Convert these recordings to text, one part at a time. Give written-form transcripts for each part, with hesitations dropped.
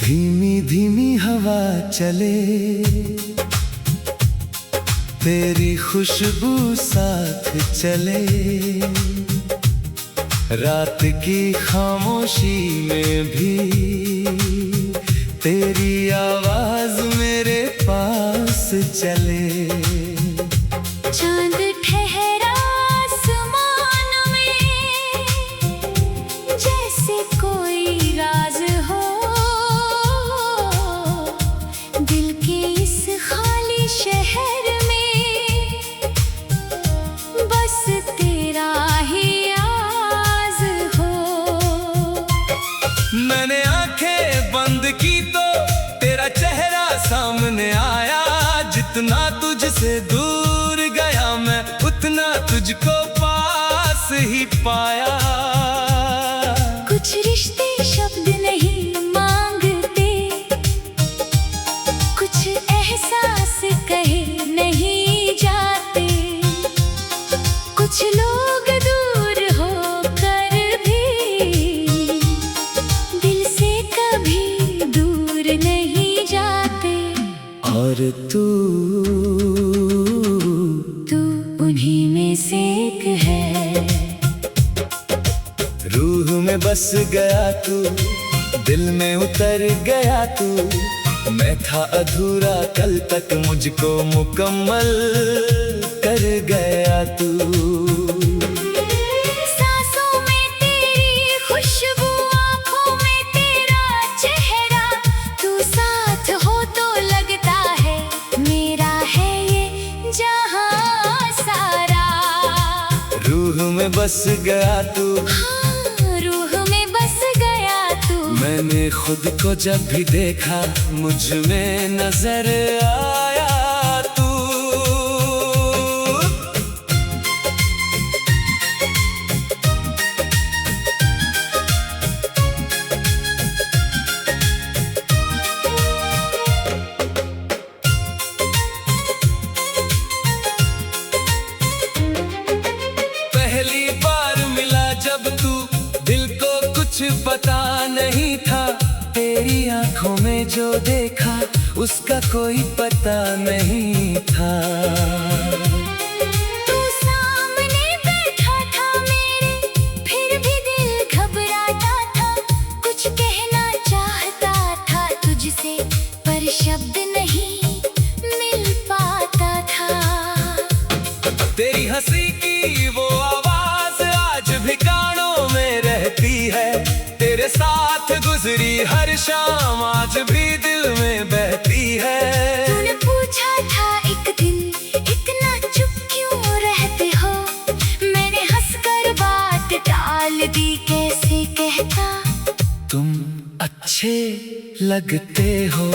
धीमी धीमी हवा चले, तेरी खुशबू साथ चले। रात की खामोशी में भी तेरी आवाज मेरे पास चले। चांद ठहरा आसमान में, जैसे कोई राज हो। दिल के इस खाली शहर में बस तेरा ही आवाज हो। मैंने आंखें बंद की तो तेरा चेहरा सामने आया। जितना तुझसे दूर गया मैं, उतना तुझको पास ही पाया। कुछ रिश्ते शब्द नहीं मांगते, कुछ एहसास कहे नहीं जाते। कुछ लोग दूर होकर भी दिल से कभी दूर नहीं जाते। और तू उन्हीं में से एक है। रूह में बस गया तू, दिल में उतर गया तू। मैं था अधूरा कल तक, मुझको मुकम्मल कर गया तू। सांसों में तेरी खुशबू, आँखों में तेरा चेहरा। तू साथ हो तो लगता है मेरा है ये जहां सारा। रूह में बस गया तू, हाँ, रूह में बस गया तू। मैंने खुद को जब भी देखा, मुझ में नजर आया तू। पहली बार मिला जब तू, दिल को कुछ पता नहीं था। तेरी आंखों में जो देखा, उसका कोई पता नहीं था। तू सामने बैठा था मेरे, फिर भी दिल घबराता था। कुछ कहना चाहता था तुझसे, पर शब्द नहीं मिल पाता था। तेरी हंसी की वो आवाज आज भी कानों में रहती है। तेरे साथ गुजरी हर शाम आज भी दिल में बहती है। तूने पूछा था एक दिन, इतना चुप क्यों रहते हो। मैंने हंसकर बात टाल दी, कैसे कहता तुम अच्छे लगते हो।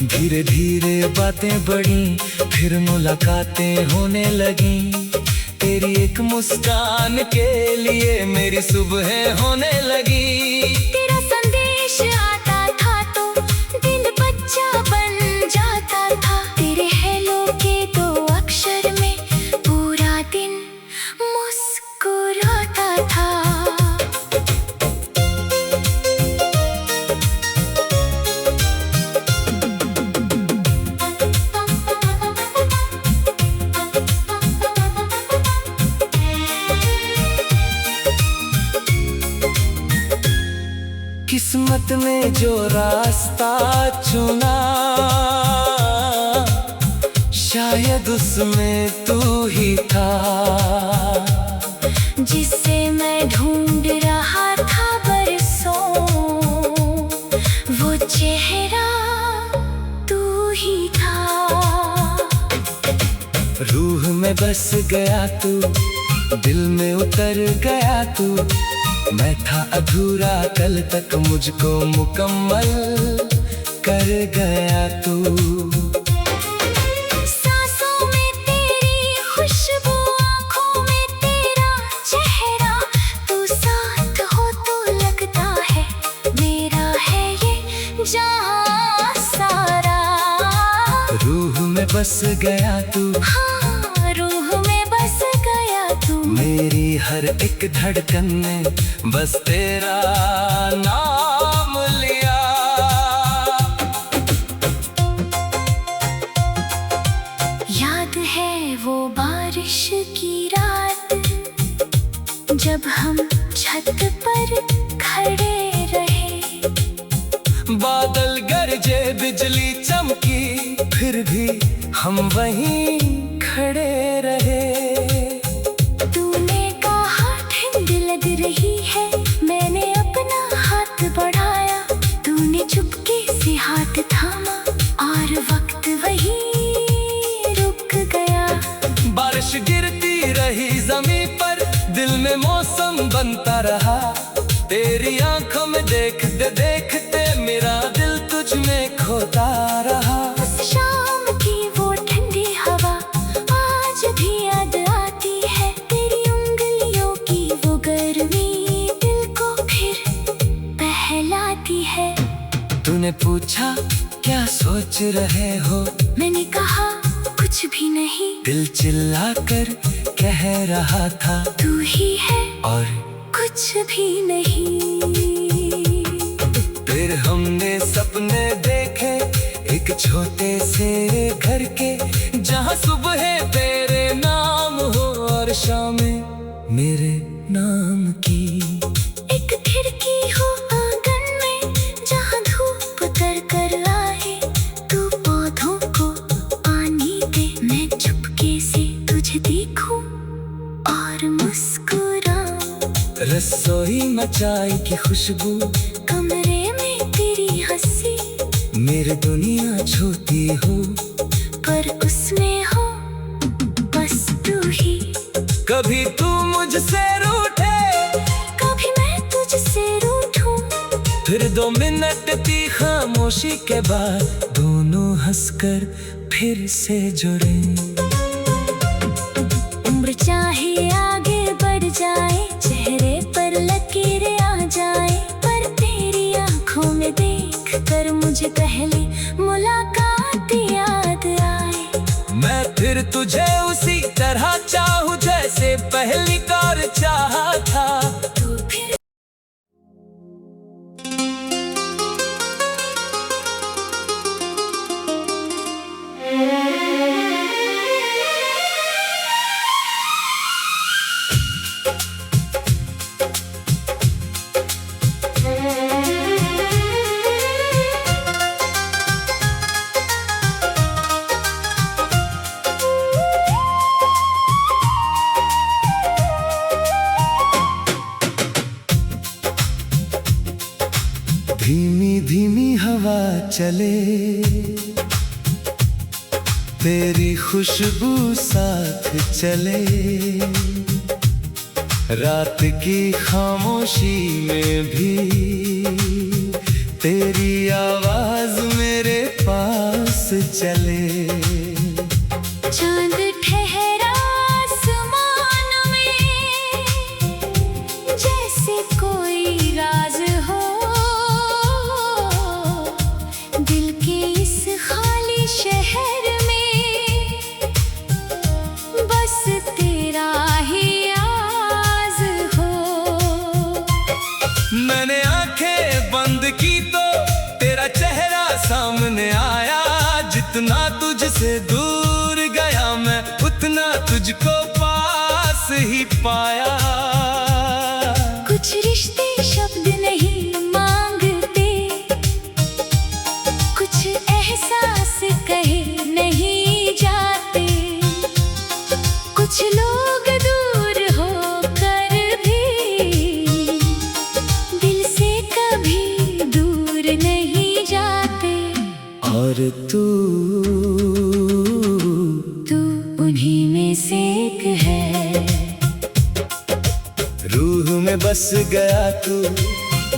धीरे धीरे बातें बढ़ी, फिर मुलाकातें होने लगी। तेरी एक मुस्कान के लिए मेरी सुबह होने लगी। तेरा संदेश आता था तो दिल बच्चा बन जाता था। तेरे हेलो के दो अक्षर में पूरा दिन मुस्कुराता था। किस्मत ने जो रास्ता चुना, शायद उसमें तू ही था। जिसे मैं ढूंढ रहा था बरसों, वो चेहरा तू ही था। रूह में बस गया तू, दिल में उतर गया तू। मैं था अधूरा कल तक, मुझको मुकम्मल कर गया तू। सांसों में तेरी खुशबू, आँखों में तेरा चेहरा। तू साथ हो तो लगता है मेरा है ये जहां सारा। रूह में बस गया तू, हाँ, रूह में बस गया तू। मेरी हर एक धड़कन में बस तेरा नाम लिया। बिजली चमकी फिर भी हम वहीं खड़े रहे। तूने कहा ठंड लग रही है, मैंने अपना हाथ बढ़ाया, तूने चुपके से हाथ थामा और वक्त वहीं रुक गया। बारिश गिरती रही जमीन पर, दिल में मौसम बनता रहा। तेरी आंखों में देखते देखते मेरा दिल तुझ में खोता रहा। उस शाम की वो ठंडी हवा आज भी याद आती है, तेरी उंगलियों की वो गर्मी दिल को फिर बहलाती है। तूने पूछा क्या सोच रहे हो, मैंने कहा कुछ भी नहीं, दिल चिल्लाकर कह रहा था तू ही है और कुछ भी नहीं। फिर हमने सपने देखे एक छोटे से घर के, जहाँ सुबह तेरे नाम हो और शामें मेरे नाम की। एक खिड़की हो आंगन में, जहाँ धूप कर कर आए, तू पौधों को पानी दे, मैं चुपके से तुझे देखूं और मुस्कुराऊं। रसोई में चाय की खुशबू, कमरे में तेरी हंसी, मेरी दुनिया छोटी हो पर उसमें हो बस तू ही। कभी तू मुझसे रूठे, कभी मैं तुझसे रूठूं, फिर 2 मिनट की खामोशी के बाद दोनों हंसकर फिर से जुड़े। उम्र चाहे आगे बढ़ जाए, चेहरे पर लकीरें आ जाए, पर तेरी आंखों में देख कर मुझे पहली मुलाकात याद आए। मैं फिर तुझे उसी तरह चाहूं जैसे पहली बार चाहा था। तू फिर धीमी धीमी हवा चले, तेरी खुशबू साथ चले, रात की खामोशी में भी तेरी आवाज मेरे पास चले। चांद ठहरा आसमान में, जैसे कोई राज हो, दिल के इस खाली शहर में बस तेरा ही आवाज हो। मैंने आंखें बंद की तो तेरा चेहरा सामने आया, जितना तुझसे दूर गया मैं उतना तुझको पास ही पाया। कुछ रिश्ते शब्द नहीं मांगते, कुछ एहसास कहे नहीं जाते, कुछ लोग दूर होकर भी दिल से कभी दूर नहीं जाते। और तू उन्हीं में से एक है। रूह में बस गया तू,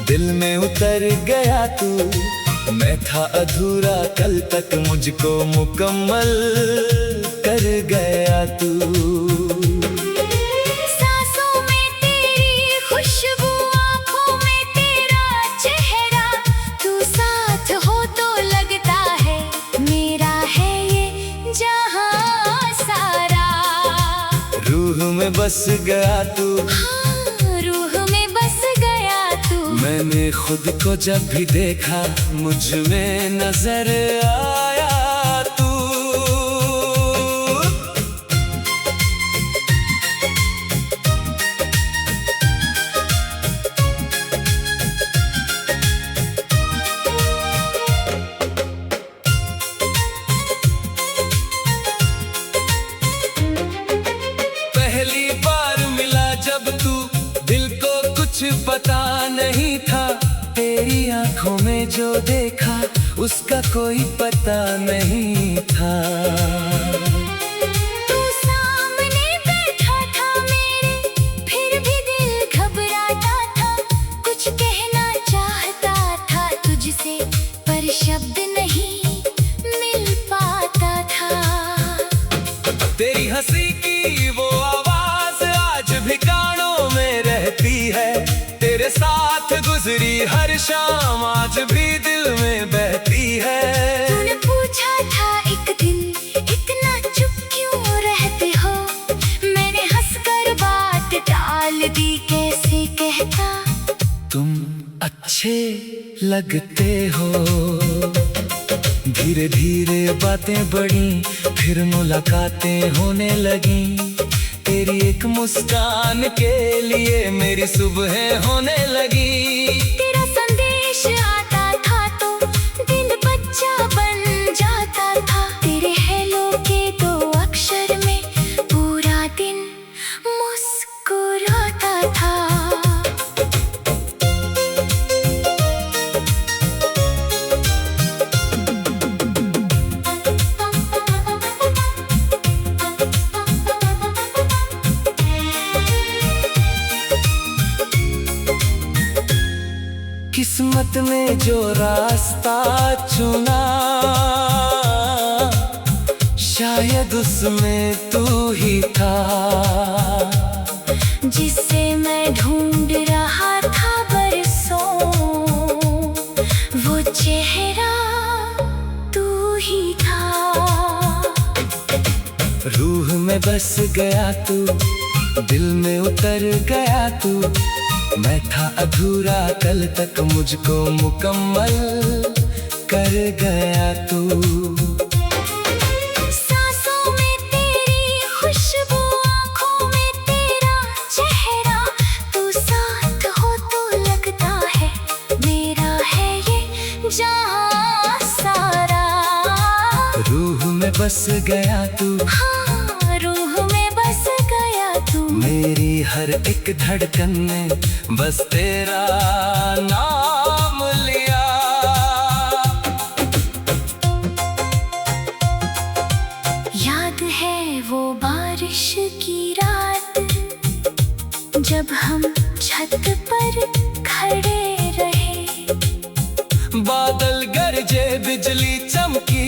दिल में उतर गया तू, मैं था अधूरा कल तक मुझको मुकम्मल कर गया तू। सांसों में तेरी खुशबू, आंखों में तेरा चेहरा, तू साथ हो तो लगता है मेरा है ये जहां सारा। रूह में बस गया तू, हाँ, रूह में बस गया तू। मैंने खुद को जब भी देखा मुझ में नजर आया तू। नहीं था, तेरी आंखों में जो देखा उसका कोई पता नहीं था। तू सामने बैठा था मेरे, फिर भी दिल घबराता था। कुछ कहना चाहता था तुझसे, पर शब्द नहीं मिल पाता था। तेरी हंसी की वो आवाज आज भी कानों में रहती है, तेरे साथ गुजरी हर शाम आज भी दिल में बहती है। तूने पूछा था एक दिन, इतना चुप क्यों रहते हो? मैंने हंसकर बात टाल दी, कैसे कहता तुम अच्छे लगते हो। धीरे धीरे बातें बढ़ी, फिर मुलाकातें होने लगी। तेरी एक मुस्कान के लिए मेरी सुबह होने लगी। तेरा संदेश आता था तो दिल बच्चा बन जाता था। तेरे हेलो के 2 अक्षर में पूरा दिन मुस्कुराता था। किस्मत ने जो रास्ता चुना, शायद उसमें तू ही था। जिसे मैं ढूंढ रहा था बरसों, वो चेहरा तू ही था। रूह में बस गया तू, दिल में उतर गया तू। मैं था अधूरा कल तक, मुझको मुकम्मल कर गया तू। सांसों में तेरी खुशबू, आँखों में तेरा चेहरा। तू साथ हो तो लगता है मेरा है ये जहां सारा। रूह में बस गया तू, हाँ रूह में बस गया तू। मेरी हर एक धड़कन में बस तेरा नाम लिया। याद है वो बारिश की रात, जब हम छत पर खड़े रहे। बादल गरजे बिजली चमकी,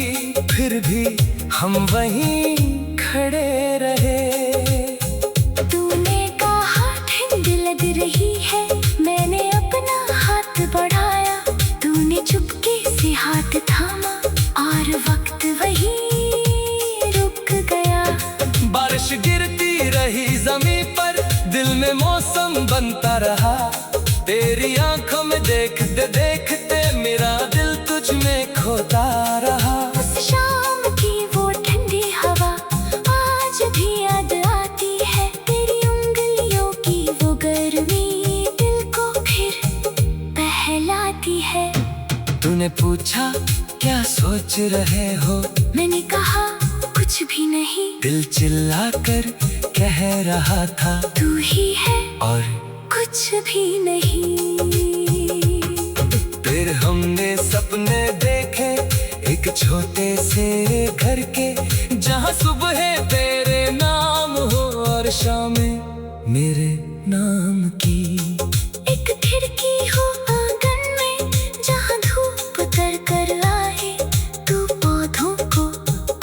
फिर भी हम वहीं खड़े रहे। तूने कहा ठंड लग रही है, मैंने अपना हाथ बढ़ाया। तूने चुपके से हाथ थामा और वक्त वहीं रुक गया। बारिश गिरती रही जमीन पर, दिल में मौसम बनता रहा। तेरी आंखों में देखते देखते मेरा दिल तुझ में खोता रहा। उस शाम की वो ठंडी हवा आज भी याद आती है। तेरी उंगलियों की वो गर्मी दिल को फिर बहलाती है। तूने पूछा क्या सोच रहे हो, मैंने कहा कुछ भी नहीं। दिल चिल्ला कर कह रहा था तू ही है और कुछ भी नहीं। फिर हमने सपने देखे एक छोटे से घर के, जहाँ सुबह तेरे नाम हो और शामें मेरे नाम की। एक खिड़की हो आंगन में, जहाँ धूप उतर कर आए। तू पौधों को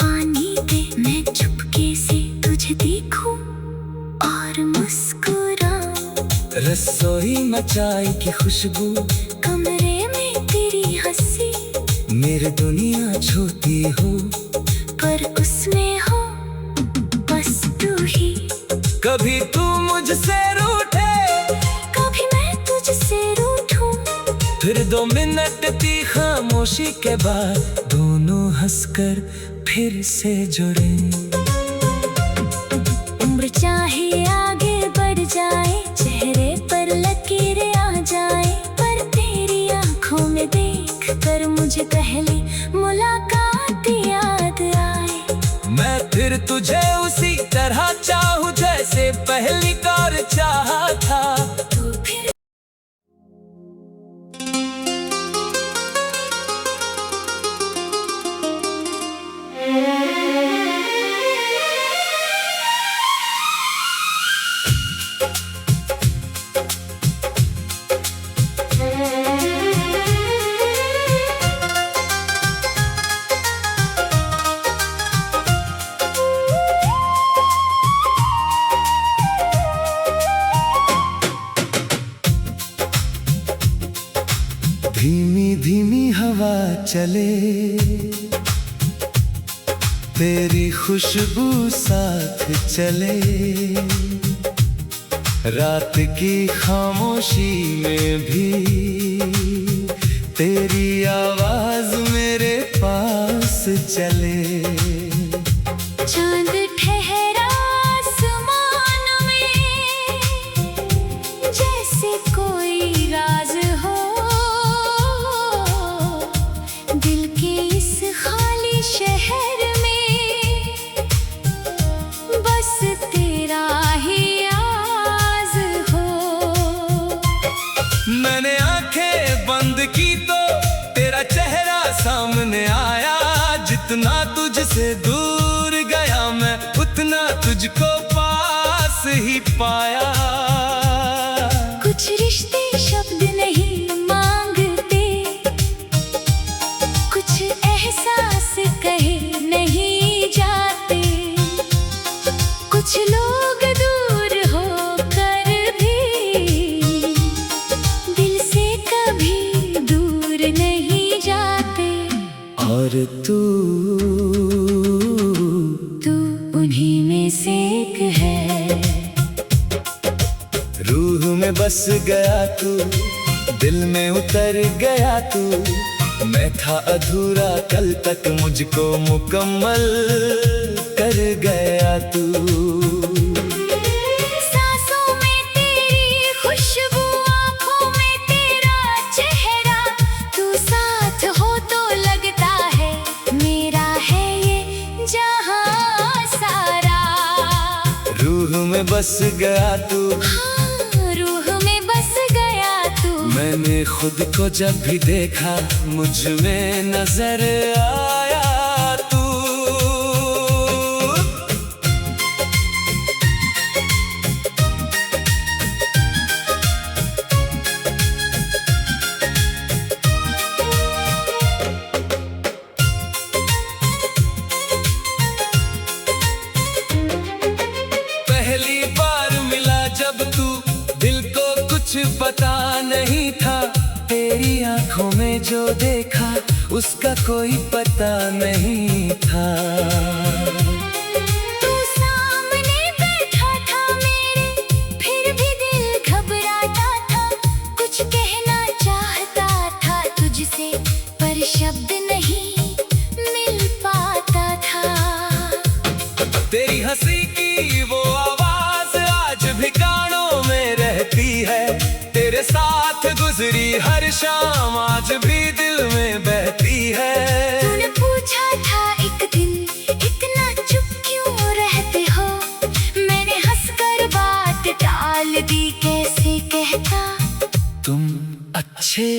पानी दे, मैं चुपके से तुझे देखूं और मुस्कुराऊं। रसोई मचाई की खुशबू, कमरे में तेरी हंसी। मेरी दुनिया छोटी हो पर उसमें हो बस तू ही। कभी तू मुझसे रूठे, कभी मैं तुझसे रूठूं। फिर 2 मिनट की खामोशी के बाद दोनों हंसकर फिर से जुड़े। उम्र चाहे आगे बढ़ जाए, चेहरे पर लकीरें आ जाए, पर तेरी आंखों में देख कर मुझे पहली मुलाकात याद आए। मैं फिर तुझे उसी तरह चाहूं जैसे पहली बार चाहा था। तू फिर धीमी धीमी हवा चले, तेरी खुशबू साथ चले, रात की खामोशी में भी तेरी आवाज मेरे पास चले। चांद ठहरा आसमान में, जैसे कोई राज हो, दिल के इस खाली शहर में बस तेरा ही आवाज हो। मैंने आंखें बंद की तो तेरा चेहरा सामने आया, जितना तुझसे दूर गया मैं उतना तुझको पास ही पाया। कुछ रिश्ते शब्द नहीं मांगते, कुछ एहसास कहे नहीं जाते, कुछ लोग दूर होकर भी दिल से कभी दूर नहीं जाते। और तू उन्हीं में से एक है। रूह में बस गया तू, दिल में उतर गया तू, मैं था अधूरा कल तक मुझको मुकम्मल कर गया तू। सांसों में तेरी खुशबू, आँखों में तेरा चेहरा, तू साथ हो तो लगता है मेरा है ये जहां सारा। रूह में बस गया तू, हाँ, रूह में बस गया तू। मैंने खुद को जब भी देखा मुझ में नजर आया तू। पहली बार मिला जब तू, दिल को कुछ पता नहीं था, तेरी आंखों में जो देखा उसका कोई पता नहीं था। तू सामने बैठा था मेरे, फिर भी दिल घबराता था, कुछ कहना चाहता था तुझसे पर शब्द नहीं मिल पाता था। तेरी हंसी की वो आवाज आज भी कानों में रहती है, तेरे साथ गुजरी हर शाम आज भी दिल में बहती है। तूने पूछा था एक दिन इतना चुप क्यों रहते हो, मैंने हंसकर बात टाल दी, कैसे कहता तुम अच्छे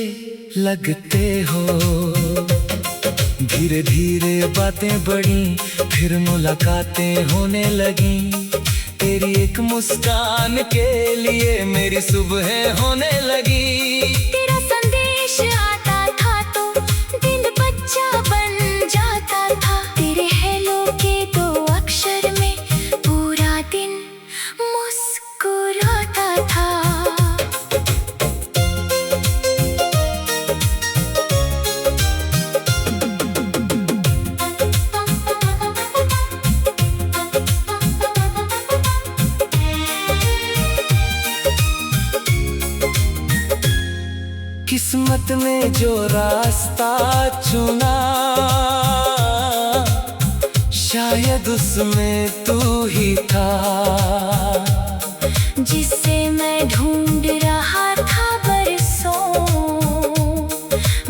लगते हो। धीरे धीरे बातें बढ़ी, फिर मुलाकातें होने लगी, तेरी एक मुस्कान के लिए मेरी सुबह होने लगी। तेरा संदेश आता था तो दिन बच्चा बन जाता था, तेरे हेलो के दो अक्षर में पूरा दिन मुस्कुराता था। किस्मत ने जो रास्ता चुना, शायद उसमें तू ही था, जिसे मैं ढूंढ रहा था बरसों,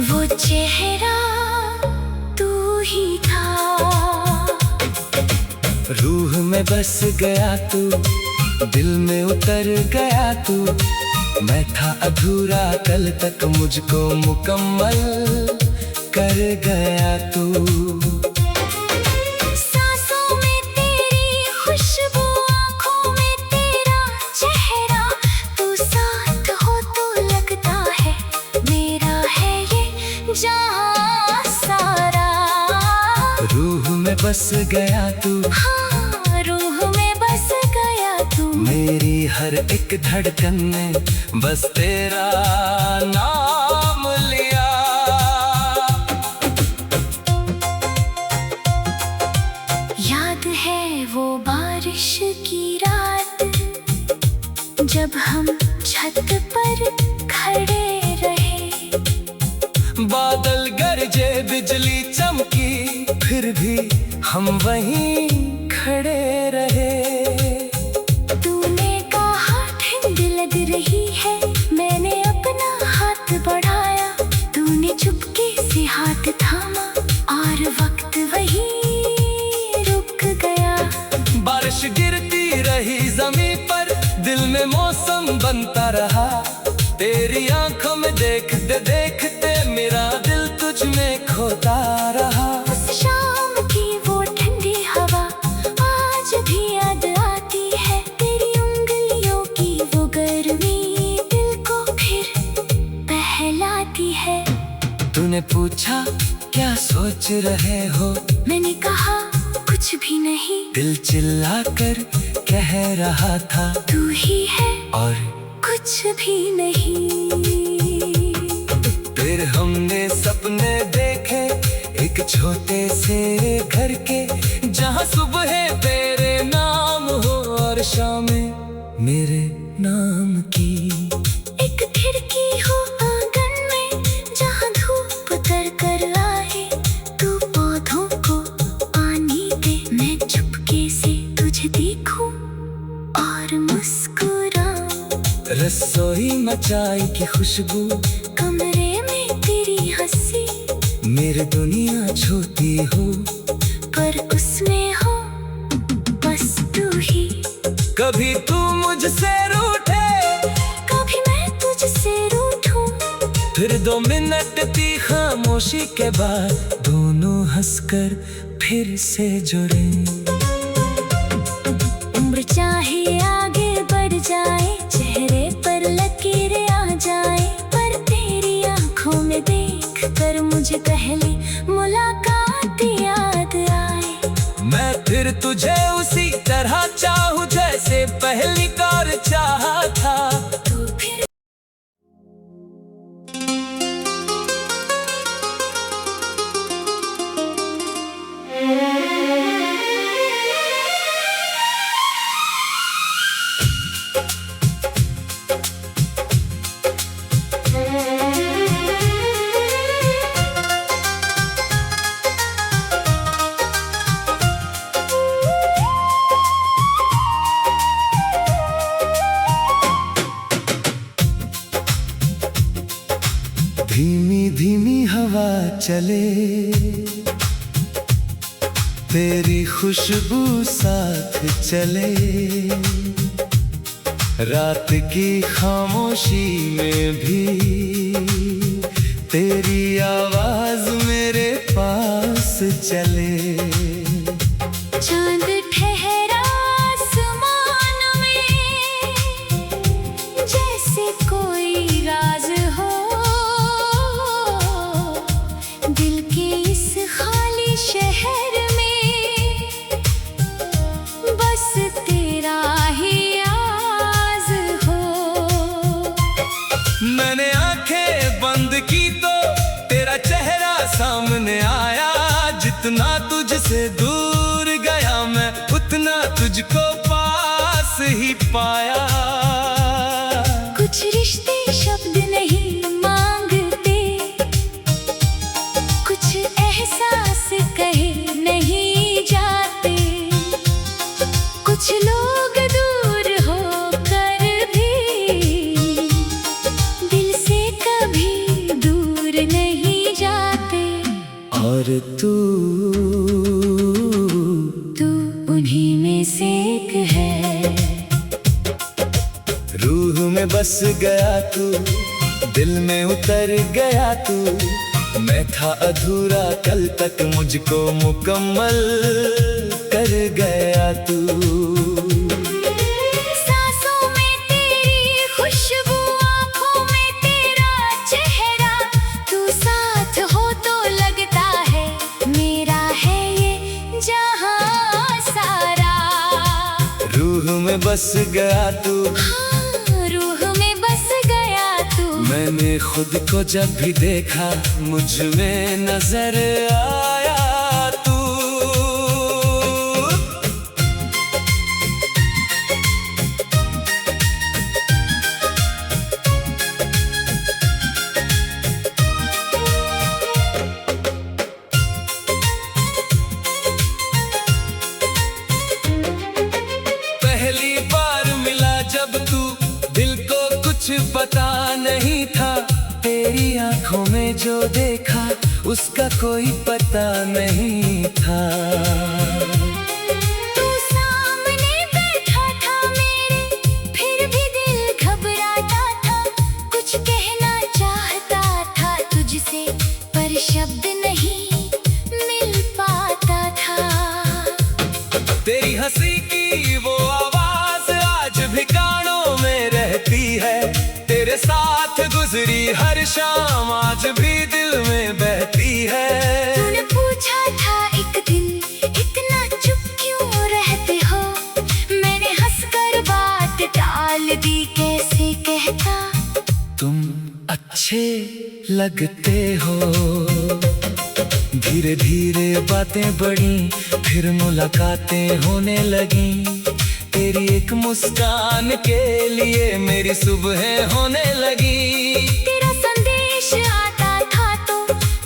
वो चेहरा तू ही था। रूह में बस गया तू, दिल में उतर गया तू, मैं था अधूरा कल तक मुझको मुकम्मल कर गया तू। सांसों में तेरी खुशबू, आँखों में तेरा चेहरा, तू साथ हो तो लगता है मेरा है ये जहां सारा। रूह में बस गया तू, हाँ, रूह में बस गया तू, मेरी हर एक धड़कन में बस तेरा नाम लिया। फिर भी हम वहीं खड़े रहे। तूने कहा ठंड लग रही है, मैंने अपना हाथ बढ़ाया, तूने चुपके से हाथ थामा और वक्त वहीं रुक गया। बारिश गिरती रही जमीन पर, दिल में मौसम बनता रहा। तेरी आंखों में देखते देखते मेरा दिल तुझ में खोता रहा। उस शाम की वो ठंडी हवा आज भी याद आती है, तेरी उंगलियों की वो गर्मी दिल को फिर बहलाती है। तूने पूछा क्या सोच रहे हो, मैंने कहा कुछ भी नहीं, दिल चिल्लाकर कह रहा था तू ही है और कुछ भी नहीं। फिर हमने सपने देखे एक छोटे से घर के, जहाँ सुबह तेरे नाम हो और शामें मेरे नाम की। एक खिड़की हो आंगन में, जहाँ धूप उतर कर आए, तू पौधों को पानी दे, मैं चुपके से तुझे देखूं और मुस्कुराऊं। रसोई में चाय की खुशबू, कमरे में तेरी हंसी, मेरी दुनिया छोटी हो पर उसमें हो बस तू ही। कभी तू मुझसे रूठे, कभी मैं तुझसे रूठूं, फिर 2 मिनट की खामोशी के बाद दोनों हंसकर फिर से जुड़े। उम्र चाहे आगे बढ़ जाए, चेहरे पर लकीरें आ जाए, पर तेरी आंखों में देख कर मुझे पहली मुलाकात याद आए। मैं फिर तुझे उसी तरह चाहूं जैसे पहली बार चाहा था। तू फिर धीमी धीमी हवा चले, तेरी खुशबू साथ चले, रात की खामोशी में भी तेरी आवाज मेरे पास चले। चांद ठहरा आसमान में, जैसे कोई राज हो, दिल के इस खाली शहर में बस तेरा ही आवाज हो। मैंने आंखें बंद की तो तेरा चेहरा सामने आया, जितना तुझसे दूर गया मैं उतना तुझको पास ही पाया। कुछ रिश्ते शब्द नहीं मांगते, कुछ एहसास कहे नहीं जाते, कुछ लोग दूर होकर भी दिल से कभी दूर नहीं जाते। और तू उन्हीं में से एक है। रूह में बस गया तू, दिल में उतर गया तू, मैं था अधूरा कल तक मुझको मुकम्मल कर गया तू। सांसों में तेरी खुशबू, आँखों में तेरा चेहरा, तू साथ हो तो लगता है मेरा है ये जहां सारा। रूह में बस गया तू, हाँ, रूह में बस गया तू। मैंने खुद को जब भी देखा मुझ में नजर आया तू। आंखों में जो देखा उसका कोई पता नहीं था। तू सामने बैठा था मेरे, फिर भी दिल घबराता था। कुछ कहना चाहता था तुझसे, पर शब्द नहीं मिल पाता था। तेरी हंसी की वो आवाज आज भी कानों में रहती है। तेरे साथ गुजरी हर शाम आज भी दिल में बहती है। तूने पूछा था एक दिन, इतना चुप क्यों रहते हो? मैंने हंसकर बात टाल दी, कैसे कहता तुम अच्छे लगते हो। धीरे धीरे बातें बढ़ी, फिर मुलाकातें होने लगी। तेरी एक मुस्कान के लिए मेरी सुबह होने लगी। तेरा संदेश आता था तो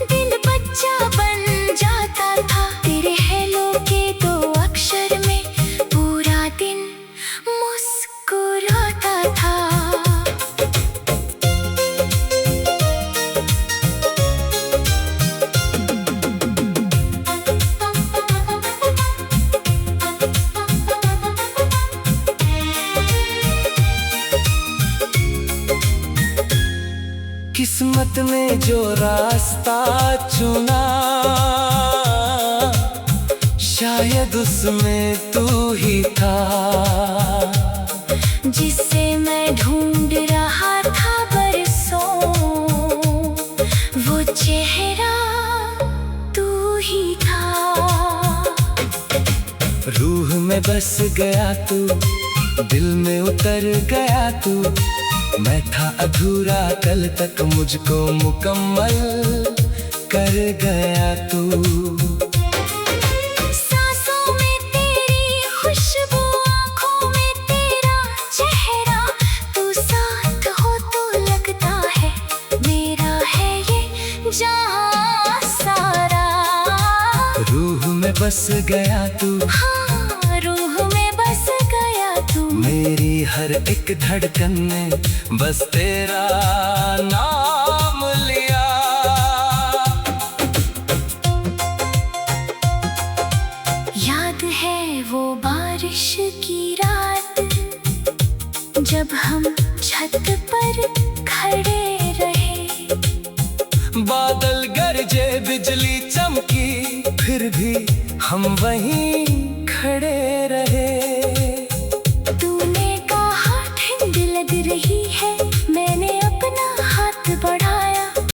दिल बच्चा बन जाता था। तेरे हेलो के 2 अक्षर में पूरा दिन मुस्कुराता था। किस्मत ने जो रास्ता चुना, शायद उसमें तू ही था। जिसे मैं ढूंढ रहा था बरसों, वो चेहरा तू ही था। रूह में बस गया तू, दिल में उतर गया तू। मैं था अधूरा कल तक, मुझको मुकम्मल कर गया तू। सांसों में तेरी खुशबू, आँखों में तेरा चेहरा। तू साथ हो तो लगता है मेरा है ये जहां सारा। रूह में बस गया तू, हाँ रूह में बस गया तू। मेरी हर एक धड़कन ने बस तेरा नाम लिया। याद है वो बारिश की रात, जब हम छत पर खड़े रहे। बादल गरजे बिजली चमकी, फिर भी हम वहीं खड़े रहे।